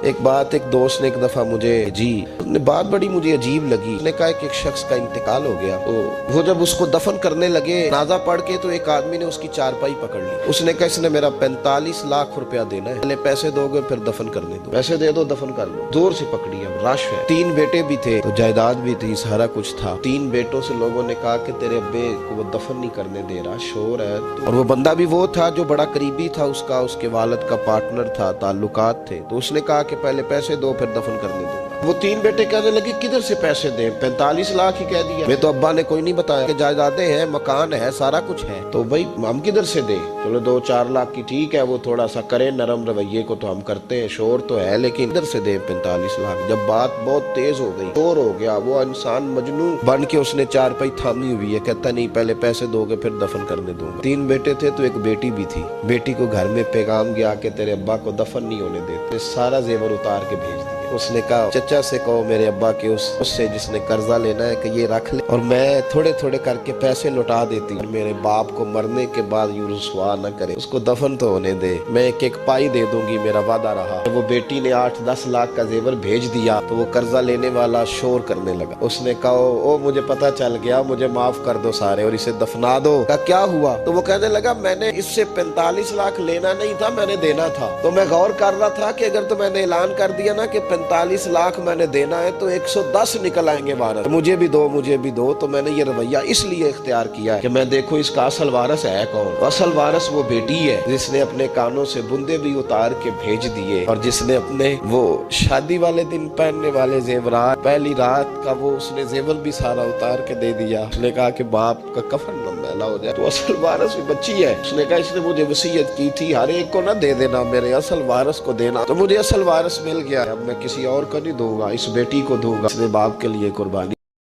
ایک بات ایک دوست نے ایک دفعہ مجھے بات بڑی مجھے عجیب لگی. اس نے کہا کہ ایک شخص کا انتقال ہو گیا, تو وہ جب اس کو دفن کرنے لگے جنازہ پڑھ کے, تو ایک آدمی نے اس کی چارپائی پکڑ لی. اس نے کہا اس نے میرا 45 لاکھ روپیہ دینا ہے, پہلے پیسے دو گے پھر دفن کرنے دو, پیسے دے دو دفن کر لو. زور سے پکڑی, اب رش ہے. 3 بیٹے بھی تھے, تو جائیداد بھی تھی, سارا کچھ تھا. 3 بیٹوں سے لوگوں نے کہا کہ تیرے ابے کو وہ دفن نہیں کرنے دے رہا, شور ہے. اور وہ بندہ بھی وہ تھا جو بڑا قریبی تھا اس کا, اس کے والد کا پارٹنر تھا, تعلقات تھے. تو اس نے کہا کہ پہلے پیسے دو پھر دفن کرنے دو. وہ 3 بیٹے کہنے لگے کدھر سے پیسے دیں, 45 لاکھ ہی کہہ دیا. میں تو ابا نے کوئی نہیں بتایا کہ جائیدادیں ہیں, مکان ہے, سارا کچھ ہے, تو بھائی ہم کدھر سے دیں. چلو 2-4 لاکھ کی ٹھیک ہے, وہ تھوڑا سا کرے نرم رویے کو تو ہم کرتے ہیں, شور تو ہے, لیکن کدھر سے دیں 45 لاکھ. جب بات بہت تیز ہو گئی, شور ہو گیا, وہ انسان مجنون بن کے اس نے چارپائی تھامی ہوئی ہے, کہتا نہیں پہلے پیسے دو گے پھر دفن کرنے دوں گا. 3 بیٹے تھے تو ایک بیٹی بھی تھی. بیٹی کو گھر میں پیغام گیا کہ تیرے ابا کو دفن نہیں ہونے دیتے, سارا زیور اتار کے بھیج دیا. اس نے کہا چچا سے کہو میرے ابا کے اس سے جس نے قرضہ لینا ہے کہ یہ رکھ لے, اور میں تھوڑے تھوڑے کر کے پیسے لوٹا دیتی, اور میرے باپ کو مرنے کے بعد یوں رسوا نہ کرے, اس کو دفن تو ہونے دے, میں ایک پائی دے دوں گی, میرا وعدہ رہا. وہ بیٹی نے 8-10 لاکھ کا زیور بھیج دیا, تو وہ قرضہ لینے والا شور کرنے لگا. اس نے کہا او مجھے پتا چل گیا, مجھے معاف کر دو سارے اور اسے دفنا دو. کہا کیا ہوا؟ تو وہ کہنے لگا میں نے اس سے 45 لاکھ لینا نہیں تھا, میں نے دینا تھا. تو میں غور کر رہا تھا کہ اگر تو میں نے اعلان کر دیا نا کہ 45 لاکھ میں نے دینا ہے تو 110 نکل آئیں گے وارث, مجھے بھی دو مجھے بھی دو. تو میں نے یہ رویہ اس لیے اختیار کیا ہے کہ میں دیکھوں اس کا اصل وارث ہے کون. اصل وارث وہ بیٹی ہے جس نے اپنے کانوں سے بندے بھی اتار کے بھیج دیے, اور جس نے اپنے وہ شادی والے دن پہننے والے زیورات, پہلی رات کا وہ اس نے زیور بھی سارا اتار کے دے دیا. اس نے کہا کہ باپ کا کفن نہ میلا ہو جائے. تو اصل وارث بھی بچی ہے. اس نے کہا اس نے مجھے وصیت کی تھی ہر ایک کو نہ دے دینا, میرے اصل وارث کو دینا. تو مجھے اصل وارث مل گیا, اب میں کسی اور کو نہیں دوں گا, اس بیٹی کو دوں گا, اس نے باپ کے لیے قربانی